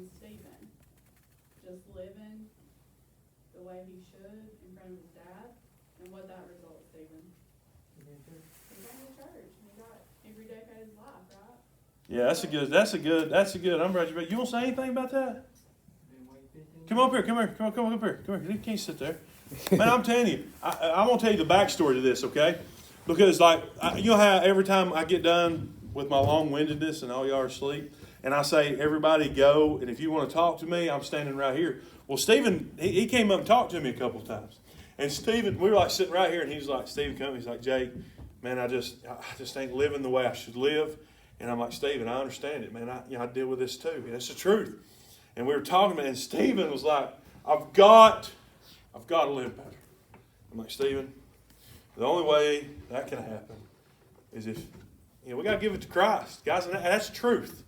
imagine Stephen just living the way he should in front of his dad, and what that results, Stephen. He came to church, and he got every day of his life, right? Yeah, that's a good. I'm ready. You want to say anything about that? Come up here, come up here. You can't sit there. Man, I'm telling you, I want to tell you the backstory to this, okay? Because, you know how every time I get done with my long-windedness and all y'all are asleep, and I say, everybody go, and if you want to talk to me, I'm standing right here. Well, Stephen, he came up and talked to me a couple of times. And Stephen, we were sitting right here, and he's like, Stephen come, he's like, Jay, man, I just ain't living the way I should live. And I'm like, Stephen, I understand it, man. I deal with this too. And it's the truth. And we were talking, and Stephen was like, I've got to live better. I'm like, Stephen, the only way that can happen is if, we got to give it to Christ. Guys, and that's truth.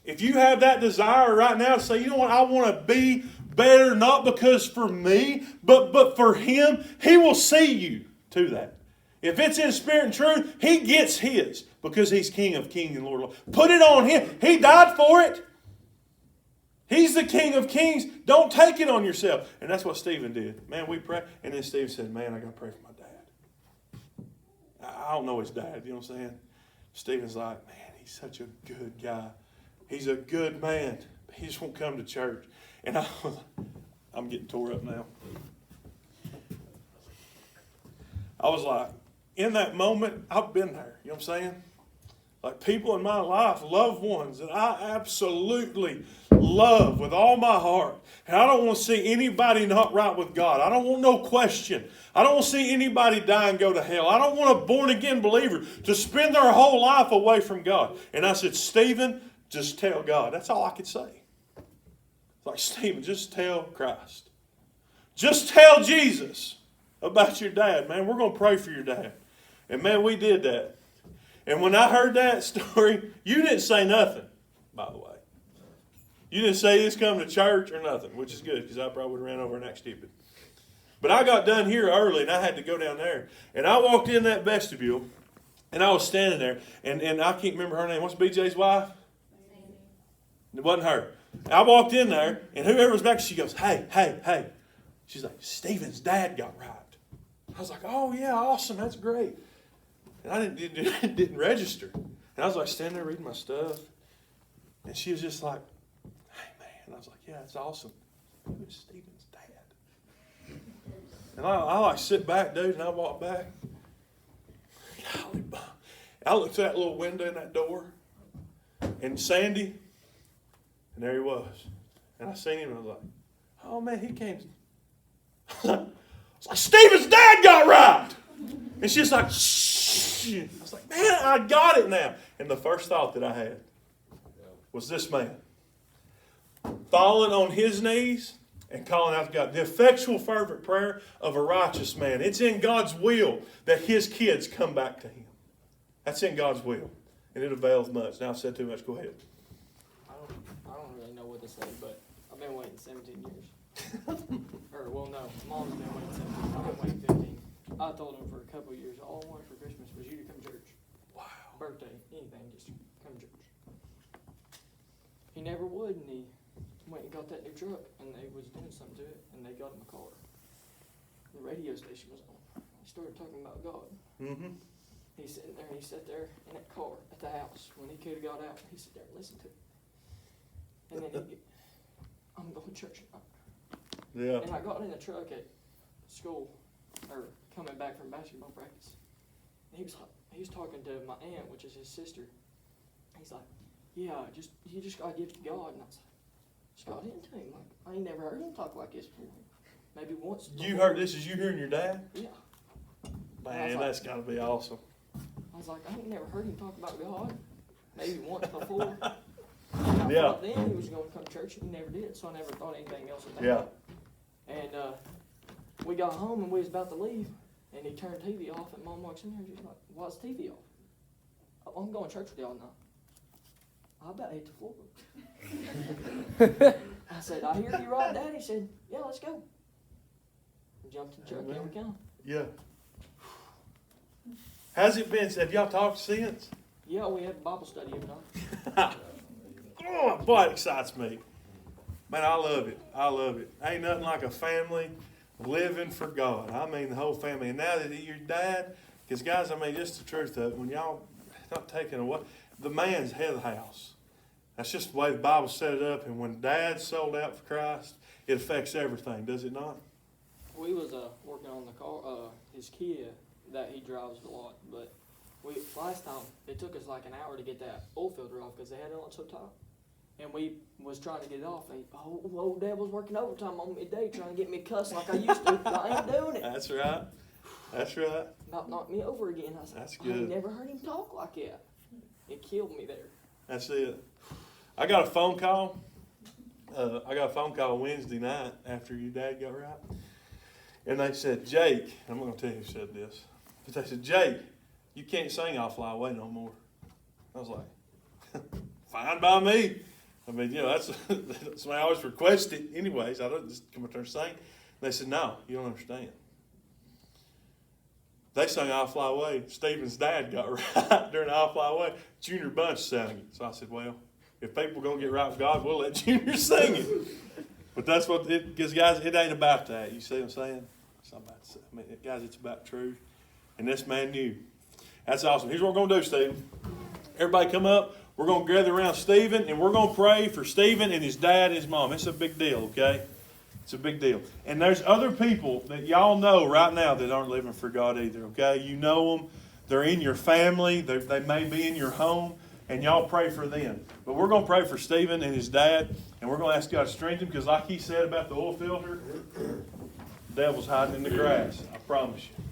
If you have that desire right now to say, you know what, I want to be better, not because for me, but for Him, He will see you to that. If it's in spirit and truth, He gets His because He's King of kings and Lord of lords. Put it on Him. He died for it. He's the King of kings. Don't take it on yourself. And that's what Stephen did. Man, we pray. And then Stephen said, man, I got to pray for my dad. I don't know his dad, you know what I'm saying? Stephen's like, man, he's such a good guy. He's a good man. He just won't come to church. And I'm getting tore up now. I was like, in that moment, I've been there. You know what I'm saying? Like people in my life, loved ones that I absolutely love with all my heart. And I don't want to see anybody not right with God. I don't want no question. I don't want to see anybody die and go to hell. I don't want a born-again believer to spend their whole life away from God. And I said, Stephen, just tell God. That's all I could say. Like, Stephen, just tell Christ. Just tell Jesus about your dad, man. We're going to pray for your dad. And, man, we did that. And when I heard that story, you didn't say nothing, by the way. You didn't say this come to church or nothing, which is good because I probably would have ran over and act stupid. But I got done here early and I had to go down there. And I walked in that vestibule and I was standing there. And I can't remember her name. What's BJ's wife? It wasn't her. I walked in there and whoever was back, she goes, hey. She's like, Stephen's dad got right. I was like, oh yeah, awesome, that's great. And I didn't register. And I was like standing there reading my stuff. And she was just like, hey man. And I was like, yeah, it's awesome. Who's Stephen's dad? And I sit back, dude, and I walk back. Golly, I looked through that little window in that door. And Sandy, and there he was. And I seen him and I was like, oh man, he came. I was like, Stephen's dad got right. And she's like, shh. I was like, man, I got it now. And the first thought that I had was this man falling on his knees and calling out to God. The effectual, fervent prayer of a righteous man. It's in God's will that his kids come back to him. That's in God's will. And it avails much. Now I've said too much. Go ahead. I don't really know what to say, but I've been waiting 17 years. No, Mom's been waiting 17. I've been waiting 15. I told him for a couple of years, all I wanted for Christmas was you to come to church. Wow. Birthday, anything, just come to church. He never would, and he went and got that new truck, and they was doing something to it, and they got him a car. The radio station was on. He started talking about God. Mm-hmm. He sat there in that car at the house. When he could have got out, he sat there and listened to it. And then I'm going to church tonight. Yeah. And I got in the truck at school, or coming back from basketball practice. And he was talking to my aunt, which is his sister. He's like, yeah, you just got to give it to God. And I was like, just got into him. Like, I ain't never heard him talk like this before. Maybe once. You heard this as you hearing your dad? Yeah. Man, like, that's got to be awesome. I was like, I ain't never heard him talk about God. Maybe once before. I Yeah. thought then he was going to come to church, and he never did, so I never thought anything else about it. And we got home, and we was about to leave, and he turned TV off, and Mom walks in there, and she's like, why's the TV off? Oh, I'm going to church with y'all now. I about ate the floor. I said, I hear you right, Dad. He said, yeah, let's go. We jumped in the truck, here we come. Yeah. How's it been? Have y'all talked since? Yeah, we had a Bible study every night. Oh, boy, it excites me. Man, I love it. I love it. Ain't nothing like a family living for God. I mean, the whole family. And now that your dad, because guys, I mean, just the truth of it, when y'all not taking away, the man's head of the house. That's just the way the Bible set it up. And when Dad sold out for Christ, it affects everything, does it not? We was working on the car, his Kia that he drives a lot, but last time it took us like an hour to get that oil filter off because they had it on so tight. And we was trying to get it off. And old Dad was working overtime on midday trying to get me cussed like I used to. I ain't doing it. That's right. That's right. About knocked me over again. I said, That's I ain't good. never heard him talk like that. It killed me there. That's it. I got a phone call. Wednesday night after your dad got right. And they said, Jake, I'm going to tell you who said this. But they said, Jake, you can't sing I'll Fly Away no more. I was like, fine by me. I mean, you know, that's what I always request it anyways. I don't just come up there and sing. They said, no, you don't understand. They sung I'll Fly Away. Stephen's dad got right during I'll Fly Away. Junior Bunch sang it. So I said, well, if people are going to get right with God, we'll let Junior sing it. But that's what it, because guys, it ain't about that. You see what I'm saying? It's not about, I mean, guys, it's about truth. And this man knew. That's awesome. Here's what we're going to do, Stephen. Everybody come up. We're going to gather around Stephen, and we're going to pray for Stephen and his dad and his mom. It's a big deal, okay? It's a big deal. And there's other people that y'all know right now that aren't living for God either, okay? You know them. They're in your family. They may be in your home, and y'all pray for them. But we're going to pray for Stephen and his dad, and we're going to ask God to strengthen him, because like he said about the oil filter, the devil's hiding in the grass. I promise you.